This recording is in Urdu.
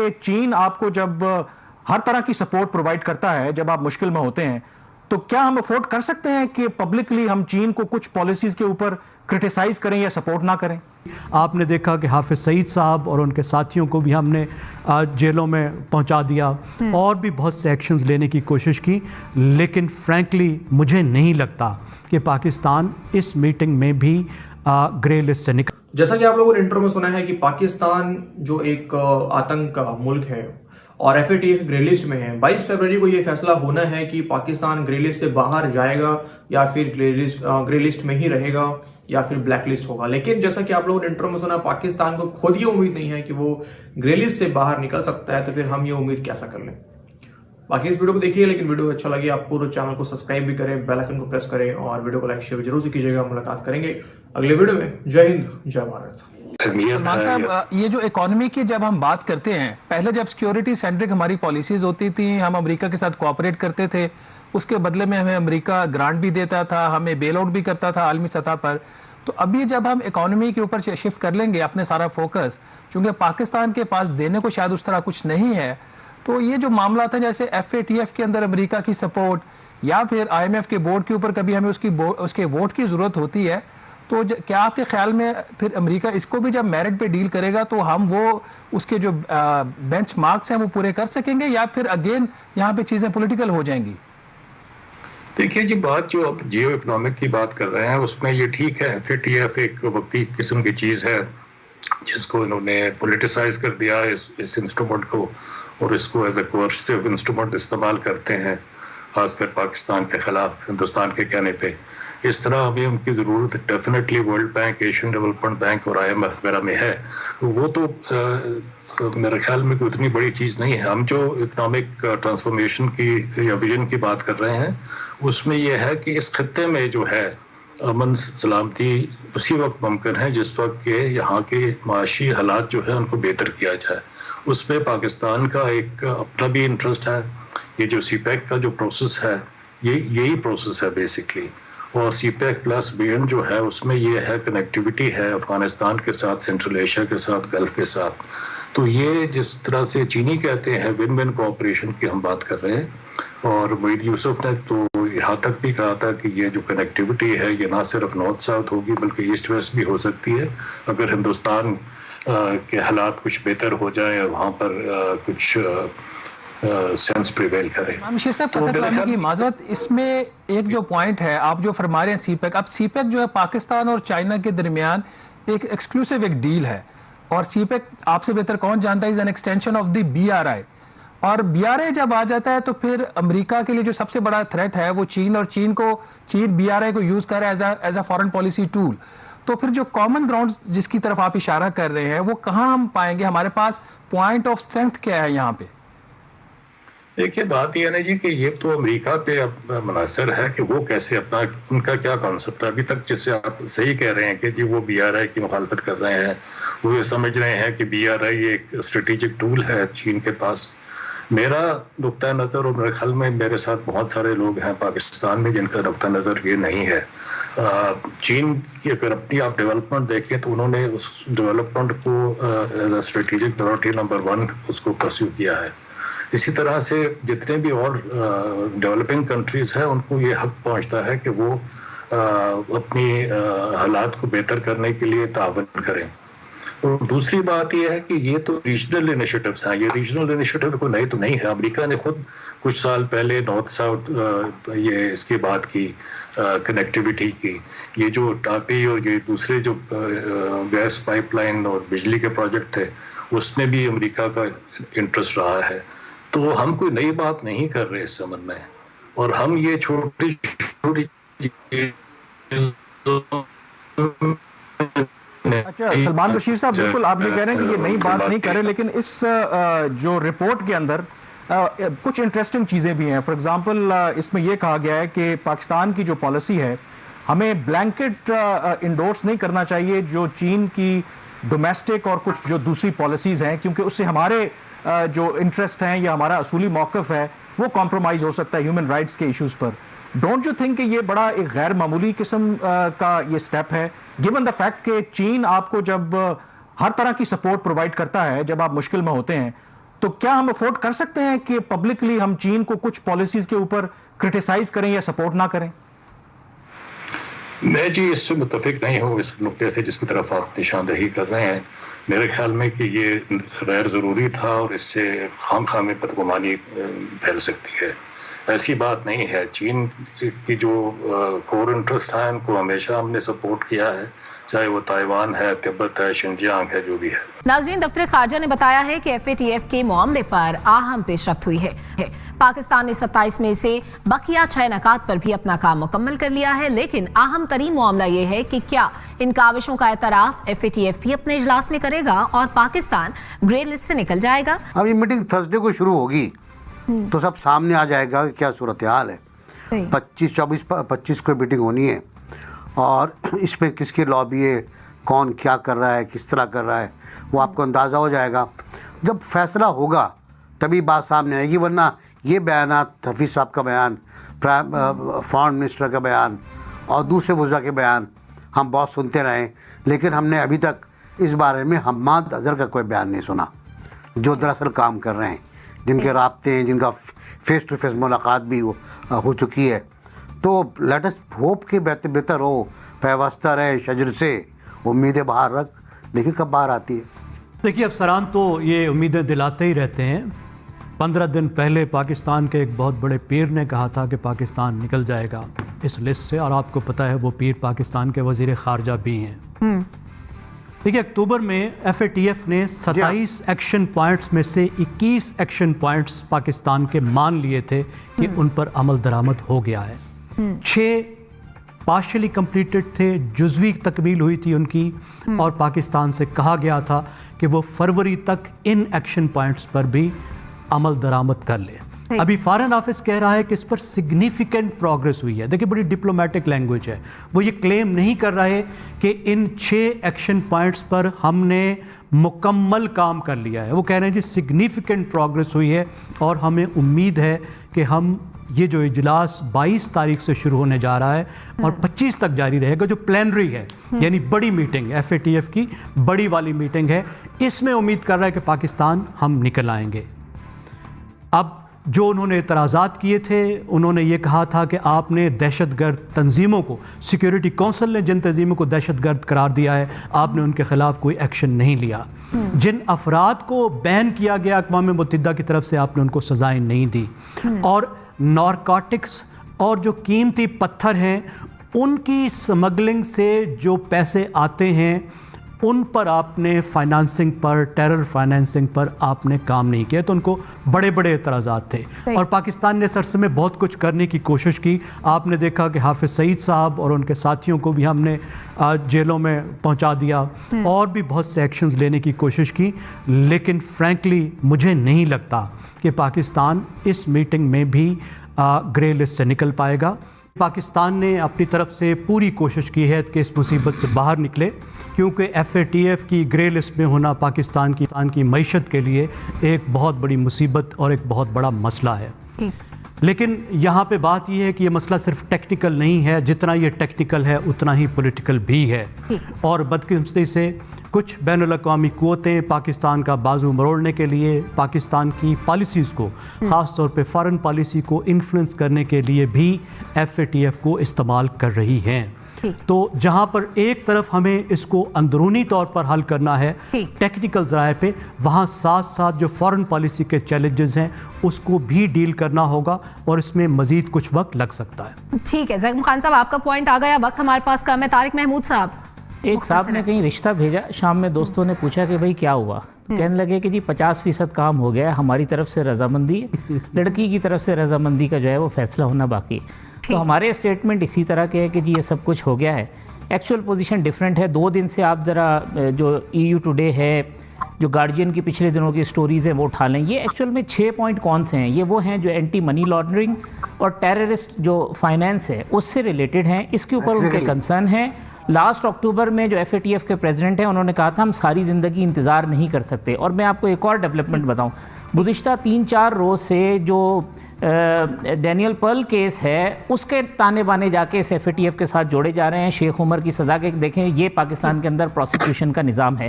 کہ چین آپ کو جب ہر طرح کی سپورٹ پرووائڈ کرتا ہے جب آپ مشکل میں ہوتے ہیں، تو کیا ہم افورڈ کر سکتے ہیں کہ پبلکلی ہم چین کو کچھ پالیسیز کے اوپر کرٹیسائز کریں یا سپورٹ نہ کریں؟ آپ نے دیکھا کہ حافظ سعید صاحب اور ان کے ساتھیوں کو بھی ہم نے جیلوں میں پہنچا دیا، اور بھی بہت سے ایکشنز لینے کی کوشش کی، لیکن فرینکلی مجھے نہیں لگتا کہ پاکستان اس میٹنگ میں بھی گرے لسٹ سے نکل۔ جیسا کہ آپ لوگوں نے انٹرو میں سنا ہے کہ پاکستان جو ایک آتنک کا ملک ہے اور F A T F grey list میں ہے، 22 فروری کو یہ فیصلہ ہونا ہے کہ پاکستان گرے لسٹ سے باہر جائے گا یا پھر گرے لسٹ میں ہی رہے گا یا پھر بلیک لسٹ ہوگا۔ لیکن جیسا کہ آپ لوگوں نے انٹرو میں سنا، پاکستان کو خود یہ امید نہیں ہے کہ وہ گرے لسٹ سے باہر نکل سکتا ہے، تو پھر ہم یہ امید کیسا کر لیں؟ باقی اس ویڈیو کو دیکھیے، لیکن ویڈیو اچھا لگے آپ پورے چینل کو سبسکرائب بھی کریں، بیل آئیکن کو پریس کریں اور ویڈیو کو لائک شیئر ضرور سے کیجیے گا۔ ملاقات کریں گے اگلے ویڈیو میں۔ جے ہند، جے بھارت۔ سلمان صاحب، یہ جو اکانومی کی جب ہم بات کرتے ہیں، پہلے جب سیکیورٹی سینٹرک ہماری پالیسیز ہوتی تھیں، ہم امریکہ کے ساتھ کوآپریٹ کرتے تھے، اس کے بدلے میں ہمیں امریکہ گرانٹ بھی دیتا تھا، ہمیں بیل آؤٹ بھی کرتا تھا عالمی سطح پر۔ تو ابھی جب ہم اکانومی کے اوپر شفٹ کر لیں گے اپنے سارا فوکس، چونکہ پاکستان کے پاس دینے کو شاید اس طرح کچھ نہیں ہے، تو یہ جو معاملات ہیں جیسے ایف اے ٹی ایف کے اندر امریکہ کی سپورٹ یا پھر آئی ایم ایف کے بورڈ کے اوپر کبھی ہمیں اس کے ووٹ کی ضرورت ہوتی ہے، تو کیا آپ کے خیال میں پھر امریکہ اس کو بھی جب میرٹ پہ ڈیل کرے گا تو ہم وہ اس کے جو بینچ مارکس ہیں وہ پورے کر سکیں گے، یا پھر اگین یہاں پہ چیزیں پولیٹیکل ہو جائیں گی؟ دیکھیے جی، بات جو اب جیو اکنامک کی بات کر رہے ہیں اس میں یہ ٹھیک ہے، ایف اے ٹی ایف ایک وقتی قسم کی چیز ہے جس کو انہوں نے پولیٹیسائز کر دیا اس انسٹرومنٹ کو، اور اس کو ایز اے کوئرسیو انسٹرومنٹ استعمال کرتے ہیں، خاص کر پاکستان کے خلاف ہندوستان کے کہنے پہ۔ اس طرح ہمیں ان کی ضرورت definitely world bank, Asian development bank اور آئی ایم ایف وغیرہ میں ہے۔ وہ تو میرے خیال میں کوئی اتنی بڑی چیز نہیں ہے۔ ہم جو اکنامک ٹرانسفارمیشن کی یا ویژن کی بات کر رہے ہیں، اس میں یہ ہے کہ اس خطے میں جو ہے امن سلامتی اسی وقت ممکن ہے جس وقت کہ یہاں کے معاشی حالات جو ہے ان کو بہتر کیا جائے۔ اس میں پاکستان کا ایک اپنا بھی انٹرسٹ ہے۔ یہ جو سی پیک کا جو پروسیس ہے، یہی پروسیس ہے بیسکلی، اور سی پیک پلس بین جو ہے اس میں یہ ہے کنیکٹیوٹی ہے افغانستان کے ساتھ، سینٹرل ایشیا کے ساتھ، گلف کے ساتھ۔ تو یہ جس طرح سے چینی کہتے ہیں ون ون کوآپریشن کی ہم بات کر رہے ہیں، اور معید یوسف نے تو یہاں تک بھی کہا تھا کہ یہ جو کنیکٹیوٹی ہے یہ نہ صرف نارتھ ساؤتھ ہوگی بلکہ ایسٹ ویسٹ بھی ہو سکتی ہے، اگر ہندوستان کے حالات کچھ بہتر ہو جائیں اور وہاں پر کچھ سینس پریویل کرے۔ مشیر صاحب قطع کلامی کی معذرت، اس میں ایک جو پوائنٹ ہے آپ جو فرما رہے ہیں سی پیک، اب سی پیک جو ہے پاکستان اور چائنا کے درمیان ایک ایکسکلوسیو ایک ڈیل ہے، اور سی پیک آپ سے بہتر کون جانتا ہے is an extension of the B R I, اور بی آر آئی جب آ جاتا ہے تو پھر امریکہ کے لیے جو سب سے بڑا تھریٹ ہے وہ چین، اور چین بی آر آئی کو یوز کر رہا ہے as a foreign policy tool. تو پھر جو کامن گراؤنڈ جس کی طرف آپ اشارہ کر رہے ہیں وہ کہاں ہم پائیں گے؟ ہمارے پاس پوائنٹ آف اسٹرینتھ کیا ہے یہاں پہ؟ دیکھیے بات یہ ہے نا جی کہ یہ تو امریکہ پہ اب منحصر ہے کہ وہ کیسے اپنا، ان کا کیا کانسیپٹ ہے۔ ابھی تک جیسے آپ صحیح کہہ رہے ہیں کہ جی وہ بی آر آئی کی مخالفت کر رہے ہیں، وہ یہ سمجھ رہے ہیں کہ بی آر آئی ایک اسٹریٹجک ٹول ہے چین کے پاس۔ میرا نقطۂ نظر، اور میرے خیال میں میرے ساتھ بہت سارے لوگ ہیں پاکستان میں جن کا نقطۂ نظر یہ نہیں ہے۔ چین کی اگر اپنی آپ ڈیولپمنٹ دیکھیں تو انہوں نے اس ڈیولپمنٹ کو as a strategic priority number 1 اس کو پرسیو کیا ہے۔ اسی طرح سے جتنے بھی اور ڈیولپنگ کنٹریز ہیں ان کو یہ حق پہنچتا ہے کہ وہ اپنی حالات کو بہتر کرنے کے لیے تعاون کریں۔ اور دوسری بات یہ ہے کہ یہ تو ریجنل انیشیٹوز ہیں، یہ ریجنل انیشیٹو کوئی نئی تو نہیں ہے۔ امریکہ نے خود کچھ سال پہلے نارتھ ساؤتھ یہ اس کی بات کی، کنیکٹیوٹی کی۔ یہ جو ٹاپی اور یہ دوسرے جو گیس پائپ لائن اور بجلی کے پروجیکٹ تھے اس میں بھی امریکہ کا انٹرسٹ رہا ہے۔ تو ہم کوئی نئی بات نہیں کر رہے اس سمجھ میں، اور ہم یہ چھوٹی چھوٹی اچھا سلمان بشیر صاحب، بالکل آپ یہ کہہ رہے ہیں کہ یہ نئی بات نہیں کر رہے، لیکن اس جو رپورٹ کے اندر کچھ انٹرسٹنگ چیزیں بھی ہیں۔ فار ایگزامپل اس میں یہ کہا گیا ہے کہ پاکستان کی جو پالیسی ہے ہمیں بلینکٹ انڈورس نہیں کرنا چاہیے جو چین کی ڈومیسٹک اور کچھ جو دوسری پالیسیز ہیں، کیونکہ اس سے ہمارے جو انٹرسٹ ہیں یا ہمارا اصولی موقف ہے وہ کمپرومائز ہو سکتا ہے ہیومن رائٹس کے issues per. Don't you think کہ یہ بڑا ایک غیر معمولی قسم کا یہ سٹیپ ہے، گیون دا فیکٹ کہ چین آپ کو جب ہر طرح کی سپورٹ پرووائڈ کرتا ہے جب آپ مشکل میں ہوتے ہیں، تو کیا ہم افورڈ کر سکتے ہیں کہ پبلکلی ہم چین کو کچھ پالیسیز کے اوپر کرٹیسائز کریں یا سپورٹ نہ کریں؟ میں جی اس سے متفق نہیں ہوں اس نقطے سے جس کی طرف آپ نشاندہی کر رہے ہیں. میرے خیال میں کہ یہ غیر ضروری تھا اور اس سے خام خواہ میں بدگمانی پھیل سکتی ہے. ایسی بات نہیں ہے. چین کی جو کور انٹرسٹ ہیں ان کو ہمیشہ ہم نے سپورٹ کیا ہے، چاہے وہ تائیوان ہے، تبت ہے، شنجیانگ ہے، جو بھی ہے. ناظرین، دفتر خارجہ نے بتایا ہے کہ FATF کے معاملے پر اہم پیش رفت ہوئی ہے. پاکستان نے 27 میں سے بقیہ 6 نکات پر بھی اپنا کام مکمل کر لیا ہے، لیکن اہم ترین معاملہ یہ ہے کہ کیا ان کاوشوں کا اعتراف FATF بھی اپنے اجلاس میں کرے گا اور پاکستان گرے لسٹ سے نکل جائے گا؟ اب یہ میٹنگ تھرسڈے کو شروع ہوگی تو سب سامنے آ جائے گا کہ کیا صورتحال ہے. 25 کو میٹنگ ہونی ہے اور اس میں کس کی لابی ہے، کون کیا کر رہا ہے، کس طرح کر رہا ہے، وہ آپ کو اندازہ ہو جائے گا. جب فیصلہ ہوگا تبھی بات سامنے آئے گی، ورنہ یہ بیانات، حفیظ صاحب کا بیان، فارن منسٹر کا بیان اور دوسرے وزراء کے بیان ہم بہت سنتے رہے، لیکن ہم نے ابھی تک اس بارے میں حماد اظہر کا کوئی بیان نہیں سنا، جو دراصل کام کر رہے ہیں، جن کے رابطے ہیں، جن کا فیس ٹو فیس ملاقات بھی ہو چکی ہے. تو لیٹ اس ہوپ کہ بہتر ہو، پیوستہ رہے شجر سے، امیدیں باہر رکھ، دیکھیں کب باہر آتی ہے. دیکھیے افسران تو یہ امیدیں دلاتے ہی رہتے ہیں. 15 دن پہلے پاکستان کے ایک بہت بڑے پیر نے کہا تھا کہ پاکستان نکل جائے گا اس لسٹ سے، اور آپ کو پتہ ہے وہ پیر پاکستان کے وزیر خارجہ بھی ہیں. دیکھیے اکتوبر میں FATF نے 27 ایکشن پوائنٹس میں سے 21 ایکشن پوائنٹس پاکستان کے مان لیے تھے کہ ان پر عمل درآمد ہو گیا ہے. 6 پارشلی کمپلیٹڈ تھے، جزوی تکمیل ہوئی تھی ان کی، اور پاکستان سے کہا گیا تھا کہ وہ فروری تک ان ایکشن پوائنٹس پر بھی عمل درآمد کر لے. ابھی فارن آفس کہہ رہا ہے کہ اس پر سگنیفیکنٹ پروگرس ہوئی ہے. دیکھیں بڑی ڈپلومیٹک لینگویج ہے. وہ یہ کلیم نہیں کر رہے کہ ان 6 ایکشن پوائنٹس پر ہم نے مکمل کام کر لیا ہے. وہ کہہ رہے ہیں جی سگنیفیکنٹ پروگرس ہوئی ہے، اور ہمیں امید ہے کہ ہم یہ جو اجلاس 22 تاریخ سے شروع ہونے جا رہا ہے اور 25 تک جاری رہے گا، جو پلینری ہے یعنی بڑی میٹنگ FATF کی بڑی والی میٹنگ ہے، اس میں امید کر رہا ہے کہ پاکستان ہم نکل آئیں گے. اب جو انہوں نے اعتراضات کیے تھے، انہوں نے یہ کہا تھا کہ آپ نے دہشت گرد تنظیموں کو، سیکیورٹی کونسل نے جن تنظیموں کو دہشت گرد قرار دیا ہے، آپ نے ان کے خلاف کوئی ایکشن نہیں لیا. جن افراد کو بین کیا گیا اقوام متحدہ کی طرف سے، آپ نے ان کو سزائیں نہیں دی. اور نارکوٹکس اور جو قیمتی پتھر ہیں ان کی سمگلنگ سے جو پیسے آتے ہیں ان پر آپ نے فائنانسنگ پر، ٹیرر فائنانسنگ پر آپ نے کام نہیں کیا. تو ان کو بڑے بڑے اعتراضات تھے، اور پاکستان نے اس عرصے میں بہت کچھ کرنے کی کوشش کی. آپ نے دیکھا کہ حافظ سعید صاحب اور ان کے ساتھیوں کو بھی ہم نے جیلوں میں پہنچا دیا، اور بھی بہت سے ایکشنز لینے کی کوشش کی. لیکن فرینکلی مجھے نہیں لگتا کہ پاکستان اس میٹنگ میں بھی گرے لسٹ سے نکل پائے گا. پاکستان نے اپنی طرف سے پوری کوشش کی ہے کہ اس مصیبت سے باہر نکلے، کیونکہ FATF کی گرے لسٹ میں ہونا پاکستان کی معیشت کے لیے ایک بہت بڑی مصیبت اور ایک بہت بڑا مسئلہ ہے. لیکن یہاں پہ بات یہ ہے کہ یہ مسئلہ صرف ٹیکنیکل نہیں ہے، جتنا یہ ٹیکنیکل ہے اتنا ہی پولیٹیکل بھی ہے. اور بدقسمتی سے کچھ بین الاقوامی قوتیں پاکستان کا بازو مروڑنے کے لیے، پاکستان کی پالیسیز کو، خاص طور پہ فارن پالیسی کو انفلوئنس کرنے کے لیے بھی FATF کو استعمال کر رہی ہیں. تو جہاں پر ایک طرف ہمیں اس کو اندرونی طور پر حل کرنا ہے ٹیکنیکل ذرائع پہ، وہاں ساتھ ساتھ جو فارن پالیسی کے چیلنجز ہیں اس کو بھی ڈیل کرنا ہوگا، اور اس میں مزید کچھ وقت لگ سکتا ہے. ٹھیک ہے زخم خان صاحب، آپ کا پوائنٹ آ گیا، وقت ہمارے پاس کم ہے. طارق محمود صاحب، ایک صاحب نے کہیں رشتہ بھیجا، شام میں دوستوں نے پوچھا کہ بھائی کیا ہوا، کہنے لگے کہ جی 50% کام ہو گیا، ہماری طرف سے رضامندی، لڑکی کی طرف سے رضامندی کا جو ہے وہ فیصلہ ہونا باقی. تو ہمارے اسٹیٹمنٹ اسی طرح کے ہے کہ جی یہ سب کچھ ہو گیا ہے. ایکچوئل پوزیشن ڈیفرنٹ ہے. 2 دن سے آپ ذرا جو EU ٹوڈے ہے، جو گارڈین کی پچھلے دنوں کی سٹوریز ہیں وہ اٹھا لیں. یہ ایکچوئل میں 6 پوائنٹ کون سے ہیں؟ یہ وہ ہیں جو اینٹی منی لانڈرنگ اور ٹیررسٹ جو فائنینس ہے اس سے ریلیٹڈ ہیں. اس کے اوپر ان کے کنسرن ہیں. لاسٹ اکتوبر میں جو FATF کے پریزیڈنٹ ہیں انہوں نے کہا تھا ہم ساری زندگی انتظار نہیں کر سکتے. اور میں آپ کو ایک اور ڈیولپمنٹ بتاؤں، گزشتہ 3-4 روز سے جو ڈینیل پرل کیس ہے اس کے تانے بانے جا کے اس FATF کے ساتھ جوڑے جا رہے ہیں. شیخ عمر کی سزا کے دیکھیں، یہ پاکستان کے اندر پروسیکیوشن کا نظام ہے.